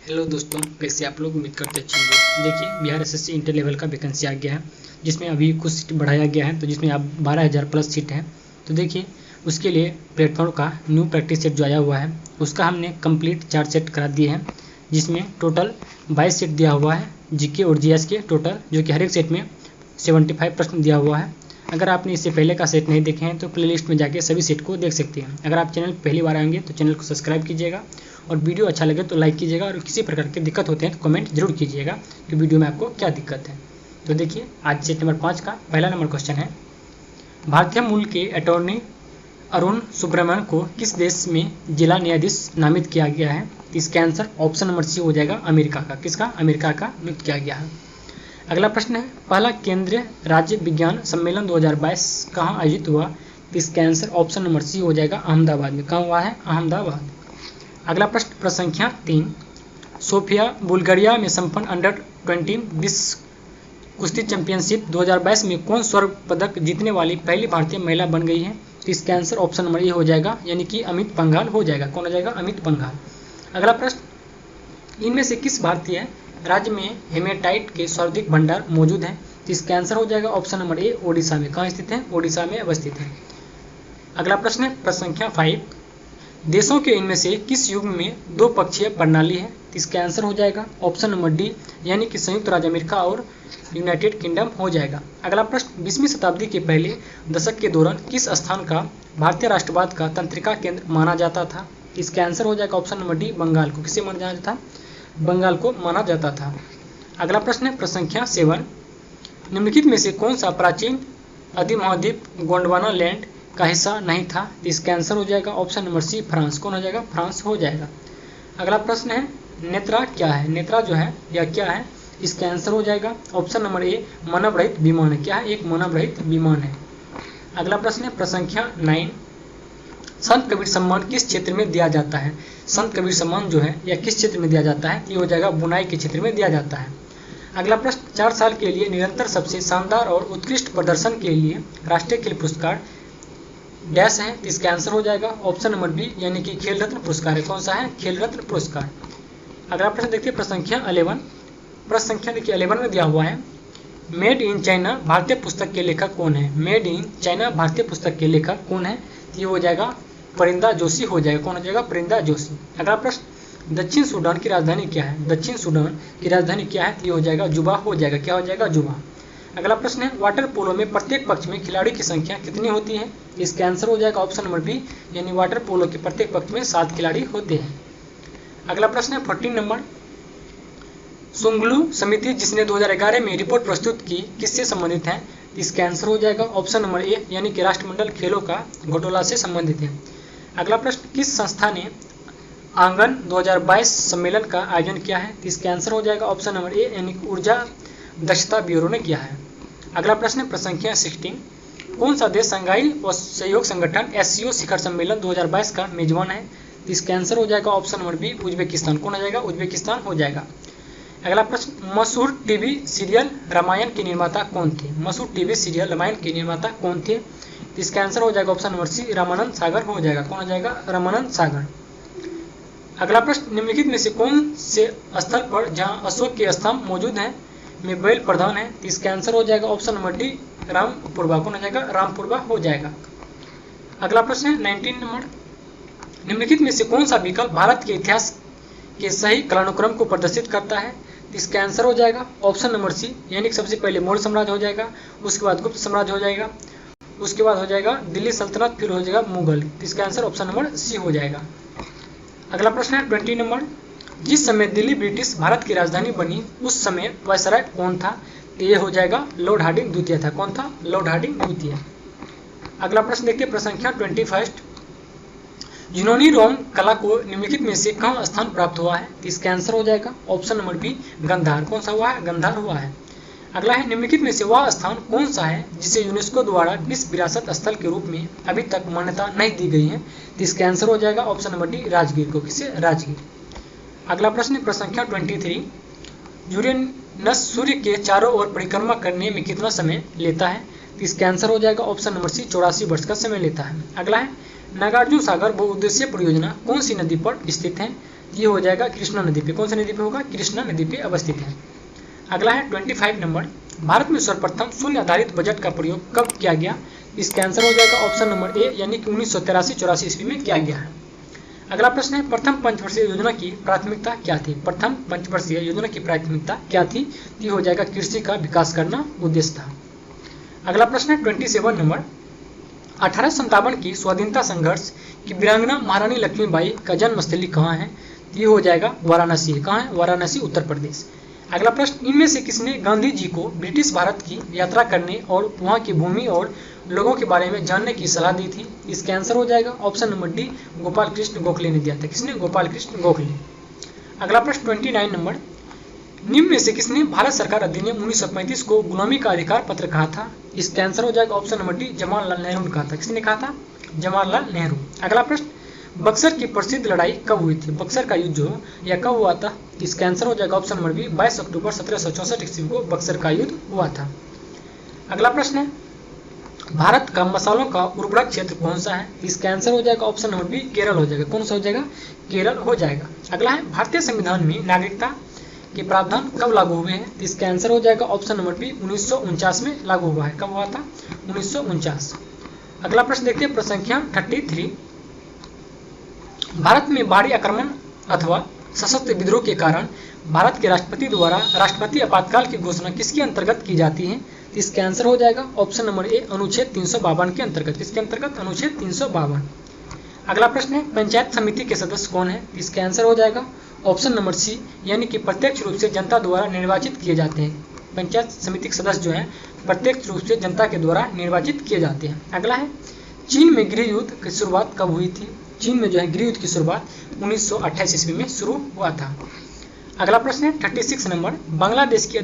Hello दोस्तों, कैसे आप लोग? उम्मीद करते अच्छे होंगे। देखिए, बिहार एसएससी इंटर लेवल का वैकेंसी आ गया है, जिसमें अभी कुछ सीट बढ़ाया गया है, तो जिसमें अब 12,000 प्लस सीट है। तो देखिए, उसके लिए प्लेटफॉर्म का न्यू प्रैक्टिस सेट जो आया हुआ है, उसका हमने कंप्लीट 4 सेट करा दिए हैं, जिसमें टोटल 22 सेट दिया हुआ है जीके और जीएस के टोटल, जो कि हर एक सेट में 75 प्रश्न दिया हुआ है। अगर आपने इससे पहले का सेट नहीं देखे हैं तो प्लेलिस्ट में जाके सभी सेट को देख सकते हैं। अगर आप चैनल पहली बार आएंगे तो चैनल को सब्सक्राइब कीजिएगा, और वीडियो अच्छा लगे तो लाइक कीजिएगा, और किसी प्रकार की दिक्कत होते हैं तो कमेंट जरूर कीजिएगा कि वीडियो में आपको क्या दिक्कत है। तो देखिए, आज सेट नंबर 5 का पहला नंबर क्वेश्चन है, भारतीय मूल के अटॉर्नी अरुण सुब्रमण्यन को किस देश में जिला न्यायाधीश नामित किया गया है? इसका आंसर ऑप्शन नंबर सी हो जाएगा, अमेरिका का। किसका? अमेरिका का नियुक्त किया गया है। अगला प्रश्न है, पहला केंद्रीय राज्य विज्ञान सम्मेलन 2022 कहाँ आयोजित हुआ? इसका आंसर ऑप्शन नंबर सी हो जाएगा, अहमदाबाद में। कहाँ हुआ है? अहमदाबाद। अगला प्रश्न प्रश्न संख्या 3, सोफिया बुल्गारिया में संपन्न अंडर-20 विश्व कुश्ती चैंपियनशिप 2022 में कौन स्वर्ण पदक जीतने वाली पहली भारतीय महिला बन गई है? तो इसका आंसर ऑप्शन नंबर ए हो जाएगा, यानी कि अमित पंघाल हो जाएगा। कौन हो जाएगा? अमित पंघाल। अगला प्रश्न, इनमें से किस भारतीय राज्य में हेमेटाइट के सर्वाधिक भंडार मौजूद हैं? तो इसका आंसर हो जाएगा ऑप्शन नंबर ए, ओडिशा में। कहाँ स्थित है? ओडिशा में अवस्थित है। अगला प्रश्न है प्रश्न संख्या 5, देशों के इनमें से किस युग में दो पक्षीय प्रणाली है? इसका आंसर हो जाएगा ऑप्शन नंबर डी, यानी कि संयुक्त राज्य अमेरिका और यूनाइटेड किंगडम हो जाएगा। अगला प्रश्न, 20वीं शताब्दी के पहले दशक के दौरान किस स्थान का भारतीय राष्ट्रवाद का तंत्रिका केंद्र माना जाता था? इसका आंसर हो जाएगा ऑप्शन नंबर डी, बंगाल को। किसे माना जाता था? बंगाल को माना जाता था। अगला प्रश्न है प्रश्न संख्या 7, निम्नलिखित में से कौन सा प्राचीन अधिमहाद्वीप गोंडवाना लैंड का हिस्सा नहीं था? इसका आंसर हो जाएगा ऑप्शन नंबर सी, फ्रांस। कौन हो जाएगा? फ्रांस हो जाएगा। अगला प्रश्न है, नेत्रा क्या है? नेत्रा जो है या क्या है? इसका आंसर हो जाएगा ऑप्शन नंबर ए, मानव रहित विमान है। क्या है? एक मानव रहित विमान है। अगला प्रश्न है प्रश्न संख्या 9, संत कबीर सम्मान किस क्षेत्र में दिया जाता है? संत कबीर सम्मान जो है या किस क्षेत्र में दिया जाता है? ये हो जाएगा बुनाई के क्षेत्र में दिया जाता है। अगला प्रश्न, 4 साल के लिए निरंतर सबसे शानदार और उत्कृष्ट प्रदर्शन के लिए राष्ट्रीय खेल पुरस्कार डैश है? इसका आंसर हो जाएगा ऑप्शन नंबर बी, यानी कि खेल रत्न पुरस्कार है। कौन सा है? खेल रत्न पुरस्कार। अगला प्रश्न देखिए प्रश्न संख्या 11, प्रश्न संख्या देखिए 11 में दिया हुआ है, मेड इन चाइना भारतीय पुस्तक के लेखक कौन है? मेड इन चाइना भारतीय पुस्तक के लेखक कौन है? ये हो जाएगा परिंदा जोशी हो जाएगा। कौन हो जाएगा? परिंदा जोशी। अगला प्रश्न, दक्षिण सूडान की राजधानी क्या है? दक्षिण सूडान की राजधानी क्या है? ये हो जाएगा जुबा हो जाएगा। क्या हो जाएगा? जुबा। अगला प्रश्न है, वाटर पोलो में प्रत्येक पक्ष में खिलाड़ी की संख्या कितनी होती है? इसका आंसर हो जाएगा ऑप्शन नंबर बी, यानी वाटर पोलो के प्रत्येक पक्ष में 7 खिलाड़ी होते हैं। अगला प्रश्न है 14 नंबर, सुंगलू समिति जिसने 2011 में रिपोर्ट प्रस्तुत की किससे संबंधित है? इसका आंसर हो जाएगा ऑप्शन नंबर ए, यानी कि राष्ट्रमंडल खेलों का घोटाला से संबंधित है। अगला प्रश्न, किस संस्था ने आंगन 2022 सम्मेलन का आयोजन किया है? इसका आंसर हो जाएगा ऑप्शन नंबर ए, यानी कि ऊर्जा दक्षता ब्यूरो ने किया है। अगला प्रश्न है प्रश्न संख्या 16, कौन सा देश शंघाई सहयोग संगठन एससीओ शिखर सम्मेलन 2022 का मेजबान है? इसका आंसर हो जाएगा ऑप्शन नंबर बी, उज्बेकिस्तान। कौन हो जाएगा? उज्बेकिस्तान हो जाएगा। अगला प्रश्न, मशहूर टीवी सीरियल रामायण के निर्माता कौन थे? मशहूर टीवी सीरियल रामायण के निर्माता कौन थे? इसका आंसर हो जाएगा option number C, Ramanand Sagar हो जाएगा। कौन हो जाएगा? रामानंद सागर। अगला प्रश्न, निम्नलिखित में से कौन से स्थल पर जहां अशोक के स्तंभ मौजूद हैं में बैल प्रधान है? इसका आंसर हो जाएगा ऑप्शन नंबर डी, रामपुरवा। कौन हो जाएगा? रामपुरवा हो जाएगा। अगला प्रश्न है 19 नंबर, निम्नलिखित में से कौन सा विकल्प भारत के इतिहास के सही कालानुक्रम को प्रदर्शित करता है? इसका आंसर हो जाएगा ऑप्शन नंबर सी, यानी कि सबसे पहले मौर्य साम्राज्य हो जाएगा, उसके बाद गुप्त साम्राज्य हो जाएगा, उसके बाद हो जाएगा दिल्ली सल्तनत, फिर हो जाएगा मुगल। इसका आंसर ऑप्शन नंबर सी हो जाएगा। अगला प्रश्न है 20 नंबर, जिस समय दिल्ली ब्रिटिश भारत की राजधानी बनी उस समय वायसराय कौन था? ये हो जाएगा लॉर्ड हार्डिंग द्वितीय था। कौन था? लॉर्ड हार्डिंग द्वितीय। अगला प्रश्न देखिए प्रश्न संख्या 21, यूनानी रोम कला को निम्नलिखित में से कहाँ स्थान प्राप्त हुआ है? इसका आंसर हो जाएगा ऑप्शन नंबर बी, गंधार। कौन सा हुआ है? गंधार हुआ है। अगला है, निम्नलिखित में से वह स्थान कौन सा है जिसे यूनेस्को द्वारा विश्व विरासत स्थल के रूप में अभी तक मान्यता नहीं दी गई है? इसका आंसर हो जाएगा ऑप्शन नंबर डी, राजगीर को। किसे? राजगीर। अगला प्रश्न प्रश्न संख्या 23, यूरेनस सूर्य के चारों ओर परिक्रमा करने में कितना समय लेता है? इसका आंसर हो जाएगा ऑप्शन नंबर सी, 84 वर्ष का समय लेता है। अगला है, नागार्जुन सागर बहुउद्देशीय परियोजना कौन सी नदी पर स्थित है? ये हो जाएगा कृष्णा नदी पे। कौन सी नदी पे होगा? कृष्णा नदी पे अवस्थित है। अगला है 25 नंबर, भारत में सर्वप्रथम शून्य आधारित बजट का प्रयोग कब किया गया? इसका आंसर हो जाएगा ऑप्शन नंबर ए, यानी कि 1983-84 ईस्वी में किया गया है। अगला प्रश्न है, प्रथम पंचवर्षीय योजना की प्राथमिकता क्या थी? प्रथम पंचवर्षीय योजना की प्राथमिकता क्या थी? ये हो जाएगा कृषि का विकास करना उद्देश्य था। अगला प्रश्न है 27 नंबर, 1857 की स्वाधीनता संघर्ष की वीरांगना महारानी लक्ष्मीबाई का जन्मस्थली कहाँ है? ये हो जाएगा वाराणसी। कहाँ है? वाराणसी, उत्तर प्रदेश। अगला प्रश्न, इनमें से किसने गांधी जी को ब्रिटिश भारत की यात्रा करने और वहां की भूमि और लोगों के बारे में जानने की सलाह दी थी? इसका आंसर हो जाएगा option number D, Gopal Krishna Gokhale ने दिया था। किसने? गोपाल कृष्ण गोखले। अगला प्रश्न 29 नंबर, निम्न में से किसने भारत सरकार अधिनियम 1935 को गुलामी का अधिकार पत्र कहा था? इसका आंसर हो जाएगा option number D, Jawaharlal Nehru ने कहा था। किसने कहा था? जवाहरलाल नेहरू। अगला प्रश्न, बक्सर की प्रसिद्ध लड़ाई कब हुई थी? बक्सर का युद्ध जो या कब हुआ था? इसका आंसर हो जाएगा ऑप्शन नंबर बी, 22 अक्टूबर 1764 ईस्वी को बक्सर का युद्ध हुआ था। अगला प्रश्न है, भारत का मसालों का उर्वरक क्षेत्र कौन सा है? इसका आंसर हो जाएगा ऑप्शन नंबर बी, केरल हो जाएगा। कौन सा हो जाएगा? केरल हो जाएगा। अगला है, भारतीय संविधान में नागरिकता के प्रावधान कब लागू हुए हैं? इसका आंसर हो जाएगा ऑप्शन नंबर बी, 1949 में लागू हुआ है। कब हुआ था? 1949। अगला प्रश्न देखते हैं, प्रश्न संख्या 33, भारत में बाहरी आक्रमण अथवा सशस्त्र विद्रोह के कारण भारत के राष्ट्रपति द्वारा राष्ट्रपति आपातकाल की घोषणा किसके अंतर्गत की जाती है? इसका आंसर हो जाएगा ऑप्शन नंबर ए, अनुच्छेद 352 के अंतर्गत। किसके अंतर्गत? अनुच्छेद 352। अगला प्रश्न है, पंचायत समिति के सदस्य कौन है? इसका आंसर हो जाएगा ऑप्शन नंबर सी, यानी कि प्रत्यक्ष रूप से जनता द्वारा निर्वाचित किए जाते हैं। पंचायत समिति के सदस्य जो है प्रत्यक्ष रूप से जनता के द्वारा निर्वाचित किए जाते हैं। अगला है, चीन में गृह युद्ध की शुरुआत कब हुई थी? चीन में जो है गृह युद्ध की शुरुआत 1928 ईस्वी में शुरू हुआ था। अगला प्रश्न है 36 नंबर, बांग्लादेश की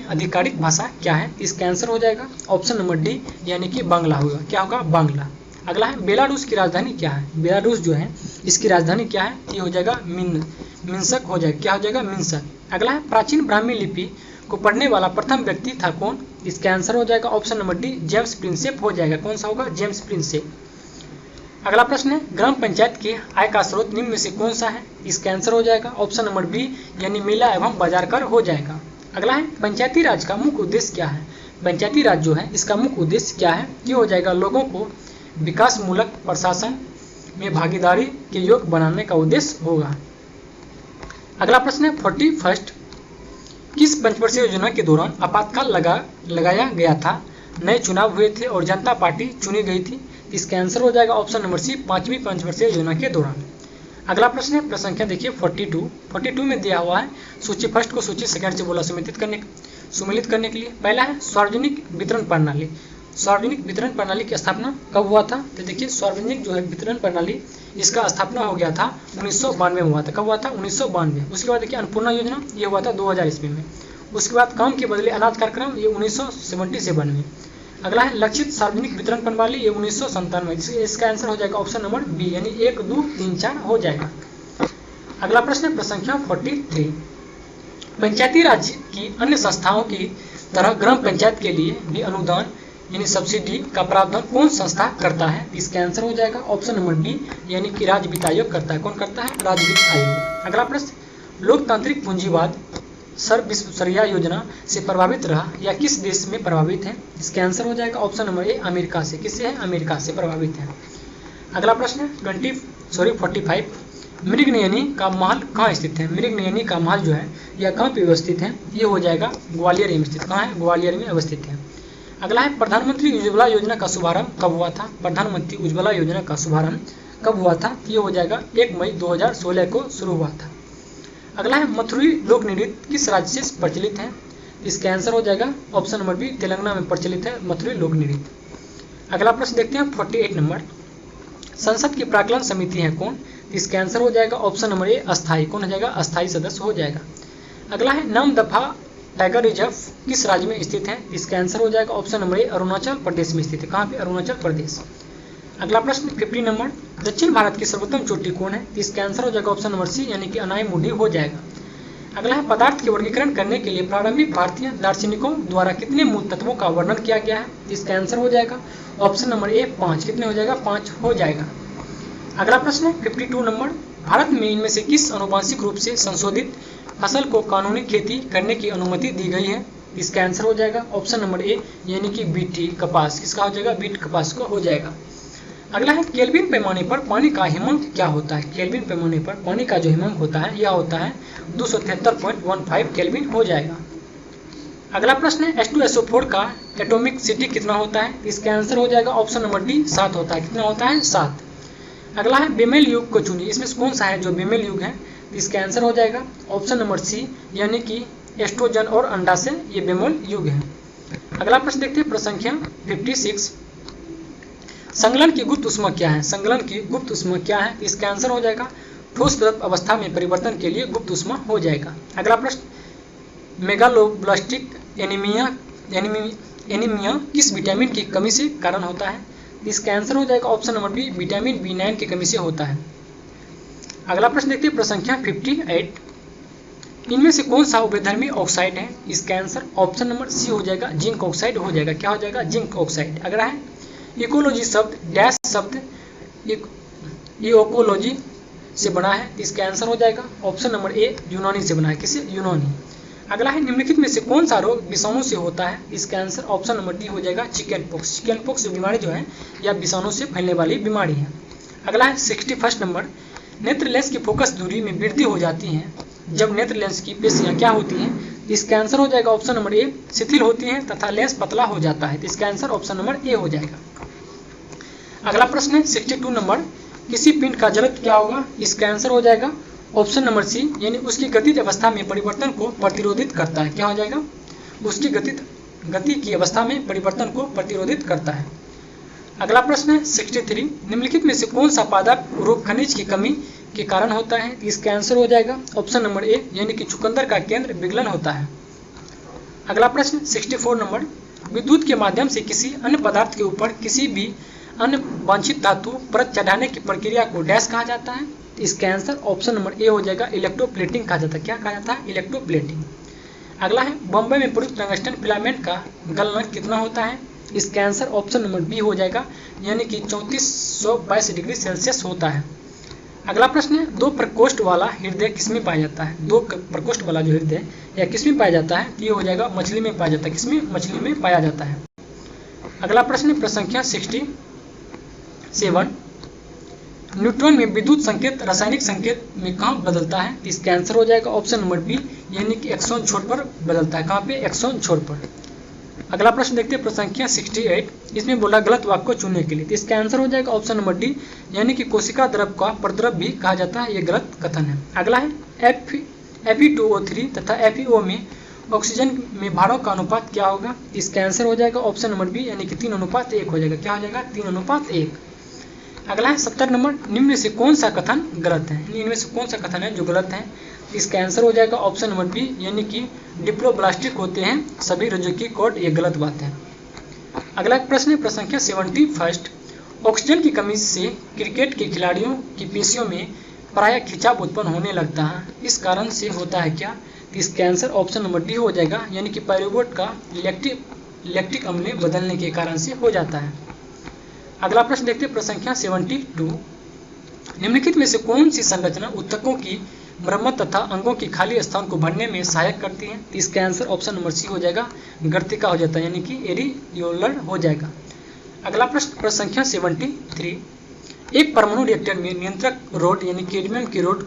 आधिकारिक भाषा क्या है? इसका आंसर हो जाएगा ऑप्शन नंबर डी, यानी कि बांग्ला होगा। क्या होगा? बांग्ला। अगला है, बेलारूस की राजधानी क्या है? बेलारूस जो है इसकी राजधानी क्या है? ये हो जाएगा मिन्स्क हो जाएगा। क्या हो जाएगा? मिन्स्क। अगला है, प्राचीन ब्राह्मी लिपि को पढ़ने वाला प्रथम व्यक्ति था कौन? इसका आंसर हो जाएगा option number D, James Prinsep हो जाएगा। कौन सा होगा? James Prinsep. अगला प्रश्न है, ग्राम पंचायत के आय का स्रोत निम्न में से कौन सा है? इसका आंसर हो जाएगा ऑप्शन नंबर बी, यानी मेला एवं बाजार कर हो जाएगा। अगला है, पंचायती राज का मुख्य उद्देश्य क्या है? पंचायती राज जो है इसका मुख्य उद्देश्य क्या है? ये हो जाएगा लोगों को विकासमूलक प्रशासन में भागीदारी के योग्य बनाने का उद्देश्य होगा। अगला प्रश्न है 41, किस पंचवर्षीय योजना के दौरान आपातकाल लगाया गया था? नए चुनाव हुए थे और जनता पार्टी चुनी गई थी। इसका आंसर हो जाएगा ऑप्शन नंबर सी, 5वीं पंचवर्षीय योजना के दौरान। अगला प्रश्न है, प्रश्न संख्या देखिए 42 में दिया हुआ है सूची फर्स्ट को सूची सेकंड से बोला सुमेलित करने के लिए। पहला है सार्वजनिक वितरण प्रणाली। सार्वजनिक वितरण प्रणाली की स्थापना कब हुआ था? तो देखिए, सार्वजनिक जो है वितरण प्रणाली इसका स्थापना हो गया था 1992 में हुआ था। कब हुआ था? 1992। उसके बाद देखिए अन्नपूर्णा योजना, ये हुआ था 2000 ईस्वी में। उसके बाद काम के बदले अनाज कार्यक्रम, ये 1977 में। अगला है लक्षित सार्वजनिक वितरण प्रणाली, ये 1997। इसका आंसर हो जाएगा ऑप्शन नंबर बी, यानी 1, 2, 3, 4 हो जाएगा। अगला प्रश्न है प्रश्न संख्या 43, पंचायती राज की अन्य संस्थाओं की तरह ग्राम पंचायत के लिए भी अनुदान यानी सब्सिडी का प्रावधान कौन संस्था करता है? इसका आंसर हो जाएगा ऑप्शन नंबर बी, यानी कि राज्य वित्त आयोग करता है। कौन करता है? राज्य वित्त आयोग। अगला प्रश्न, लोकतांत्रिक पूंजीवाद सर्वविश्वसरिया योजना से प्रभावित रहा या किस देश में प्रभावित है? इसका आंसर हो जाएगा ऑप्शन नंबर ए, अमेरिका से। किससे है? अमेरिका से प्रभावित है। अगला प्रश्न 45, मृगनयनी का महल कहाँ स्थित है? मृगनयनी का महल जो है यह कहाँ पे अवस्थित है? ये हो जाएगा ग्वालियर में स्थित। कहाँ है? ग्वालियर में अवस्थित है। अगला है, प्रधानमंत्री उज्ज्वला योजना का शुभारंभ कब हुआ था? प्रधानमंत्री उज्ज्वला योजना का शुभारंभ कब हुआ था? ये हो जाएगा 1 मई 2016 को शुरू हुआ था। अगला है, मथुरी लोक नृत्य किस राज्य से प्रचलित है? इसका आंसर हो जाएगा ऑप्शन नंबर बी, तेलंगाना में प्रचलित है मथुरी लोक नृत्य। अगला प्रश्न देखते हैं 48 नंबर, संसद की प्राक्कलन समिति है कौन? इसका आंसर हो जाएगा ऑप्शन नंबर ए, अस्थायी। कौन हो जाएगा? अस्थायी सदस्य हो जाएगा। अगला है, नामदफा टाइगर रिजर्व किस राज्य में स्थित है? इसका आंसर हो जाएगा option number A, Arunachal Pradesh में स्थित है। कहाँ पे? अरुणाचल प्रदेश। अगला प्रश्न 50 नंबर, दक्षिण भारत की सर्वोत्तम चोटी कौन है? इसका आंसर हो जाएगा ऑप्शन नंबर सी, यानी कि अनायमुडी हो जाएगा। अगला है, पदार्थ के वर्गीकरण करने के लिए प्रारंभिक भारतीय दार्शनिकों द्वारा कितने मूल तत्वों का वर्णन किया गया है? इसका आंसर हो जाएगा ऑप्शन नंबर ए, 5। कितने हो जाएगा? 5 हो जाएगा। अगला प्रश्न है 52 नंबर, भारत में इनमें से किस आनुवंशिक रूप से संशोधित फसल को कानूनी खेती करने की अनुमति दी गई है? इसका आंसर हो जाएगा ऑप्शन नंबर ए यानी कि बीटी कपास। किसका हो जाएगा? बीट कपास को हो जाएगा। अगला है केल्विन पैमाने पर पानी का हिमांक क्या होता है? केल्विन पैमाने पर पानी का जो हिमांक होता है यह होता है 273.15 केल्विन हो जाएगा। अगला प्रश्न है H2SO4 का एटॉमिक सिटी कितना होता है? इसका आंसर हो जाएगा ऑप्शन नंबर डी 7 होता है। कितना होता है? 7। अगला है बेमेल युग को चुनिए। इसमें से कौन सा है जो बेमेल युग है? इसका आंसर हो जाएगा ऑप्शन नंबर सी यानी कि एस्ट्रोजन और अंडा से ये बेमेल युग है। अगला प्रश्न देखते हैं प्रश्न संख्या 56। संगलन की गुप्त ऊष्मा क्या है? संगलन की गुप्त ऊष्मा क्या है? इसका आंसर हो जाएगा ठोस द्रव अवस्था में परिवर्तन के लिए गुप्त ऊष्मा हो जाएगा। अगला प्रश्न मेगालोब्लास्टिक एनीमिया किस विटामिन की कमी से कारण होता है? इसका आंसर हो जाएगा option number B vitamin B9 की कमी से होता है। अगला प्रश्न देखते हैं प्रश्न संख्या 58। इनमें से कौन सा उभयधर्मी ऑक्साइड है? इसका आंसर ऑप्शन नंबर सी हो जाएगा जिंक ऑक्साइड हो जाएगा। क्या हो जाएगा? Zinc oxide. अगला है इकोलॉजी शब्द डैश शब्द इकोलॉजी से बना है। इसका आंसर हो जाएगा ऑप्शन नंबर ए यूनानी से बना है। किसे? यूनानी। अगला है निम्नलिखित में से कौन सा रोग विषाणु से होता है? इसका आंसर ऑप्शन नंबर डी हो जाएगा चिकन पॉक्स। चिकन पॉक्स बीमारी जो है यह विषाणु से फैलने वाली बीमारी है। अगला है 61 नंबर। नेत्र लेंस की फोकस दूरी में वृद्धि हो जाती है जब नेत्र लेंस की पेशियां क्या होती हैं? इसका आंसर हो जाएगा ऑप्शन नंबर ए शिथिल होती हैं तथा लेंस पतला हो जाता है। तो इसका आंसर ऑप्शन नंबर ए हो जाएगा। अगला प्रश्न है 62 नंबर। किसी पिंड का जलद क्या होगा? इसका आंसर हो जाएगा ऑप्शन नंबर सी यानी उसकी गतिज अवस्था में परिवर्तन को प्रतिरोधित करता है। क्या हो जाएगा? उसकी गति की अवस्था में परिवर्तन को प्रतिरोधित करता है। अगला प्रश्न है 63। निम्नलिखित में से कौन सा पदार्थ रूप खनिज की कमी के कारण होता है? इसका आंसर हो जाएगा ऑप्शन नंबर ए यानी कि चुकंदर का केंद्र विगलन होता है। अगला प्रश्न 64 नंबर। विद्युत के माध्यम से किसी अन्य पदार्थ के ऊपर किसी भी अन्य वांछित धातु परत चढ़ाने की प्रक्रिया को डैश कहा जाता है? इसका आंसर ऑप्शन नंबर ए हो जाएगा इलेक्ट्रोप्लेटिंग कहा जाता है। क्या कहा जाता है? इलेक्ट्रोप्लेटिंग। अगला है बॉम्बे में प्रयुक्त टंगस्टन फिलामेंट का गलनांक कितना होता है? इसका आंसर ऑप्शन नंबर बी हो जाएगा यानी कि 3422 डिग्री सेल्सियस होता है। अगला प्रश्न है 2 प्रकोष्ठ वाला हृदय किसमें पाया जाता है? 2 प्रकोष्ठ वाला जो हृदय या किसमें पाया जाता है? ये हो जाएगा मछली में पाया जाता है। किसमें? मछली में पाया जाता है। अगला प्रश्न है प्रश्न संख्या 67। न्यूट्रॉन में विद्युत संकेत रासायनिक संकेत में कहाँ बदलता है? इसका आंसर हो जाएगा ऑप्शन नंबर बी यानी कि एक्सॉन छोर पर बदलता है। कहाँ पे? एक्सॉन छोर पर। अगला प्रश्न देखते हैं प्रश्न संख्या 68। इसमें बोला गलत वाक्य को चुनने के लिए। तो इसका आंसर हो जाएगा ऑप्शन नंबर डी यानी कि कोशिका द्रव का प्रद्रव भी कहा जाता है। ये गलत कथन है। अगला है Fe2O3 तथा FeO में ऑक्सीजन में भारों का अनुपात क्या होगा? इसका आंसर हो जाएगा ऑप्शन नंबर बी यानी कि 3:1 हो जाएगा। क्या हो जाएगा? 3:1। अगला है 70 नंबर। निम्न में से कौन सा कथन गलत है? इनमें से कौन सा कथन है जो गलत है? इसका आंसर हो जाएगा ऑप्शन नंबर बी यानी कि डिप्लोब्लास्टिक होते हैं सभी रज्जुकी कोड। ये गलत बात है। अगला प्रश्न है प्रश्न संख्या 71। ऑक्सीजन की कमी से क्रिकेट के खिलाड़ियों की पेशियों में प्रायः खिंचाव उत्पन्न होने लगता है। इस कारण से होता है क्या? इसका आंसर ऑप्शन नंबर डी हो जाएगा यानी कि पायरुवेट का लैक्टिक अम्ल बदलने के कारण से हो जाता है। अगला प्रश्न देखते हैं प्रश्न संख्या 72। निम्नलिखित में से कौन सी संरचना ऊतकों की मरम्मत तथा अंगों की खाली स्थान को भरने में सहायक करती है? इसका आंसर ऑप्शन नंबर सी हो जाएगा गर्तिका हो जाता है यानी कि एरियोलर हो जाएगा। अगला प्रश्न प्रश्न संख्या 73। एक परमाणु रिएक्टर में नियंत्रक रोड यानी कैडमियम की रोड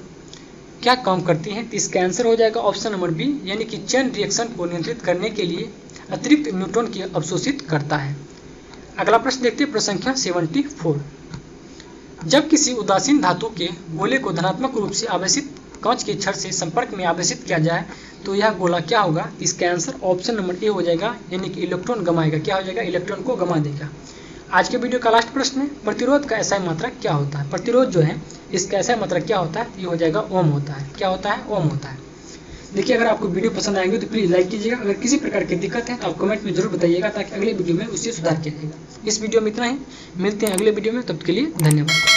क्या काम करती है? इसका आंसर हो जाएगा ऑप्शन नंबर बी यानी कि चेन रिएक्शन को नियंत्रित करने के लिए अतिरिक्त न्यूट्रॉन की अवशोषित करता है। अगला प्रश्न देखते हैं प्रश्न संख्या 74। जब किसी उदासीन धातु के गोले को धनात्मक रूप से आवेशित कांच के छड़ से संपर्क में आवेशित किया जाए तो यह गोला क्या होगा? इसका आंसर ऑप्शन नंबर ए हो जाएगा यानी कि इलेक्ट्रॉन गमाएगा। क्या हो जाएगा? इलेक्ट्रॉन को गमा देगा। आज के वीडियो का लास्ट प्रश्न है प्रतिरोध का एसआई मात्रक क्या होता है? प्रतिरोध जो है इसका एसआई मात्रक क्या होता है? ये हो जाएगा ओम होता है। क्या होता है? ओम होता है। देखिए अगर आपको वीडियो पसंद आएंगे तो प्लीज़ लाइक कीजिएगा। अगर किसी प्रकार की दिक्कत है तो आप कमेंट में जरूर बताइएगा ताकि अगले वीडियो में उससे सुधार किया जाएगा। इस वीडियो में इतना ही, मिलते हैं अगले वीडियो में, तब के लिए धन्यवाद।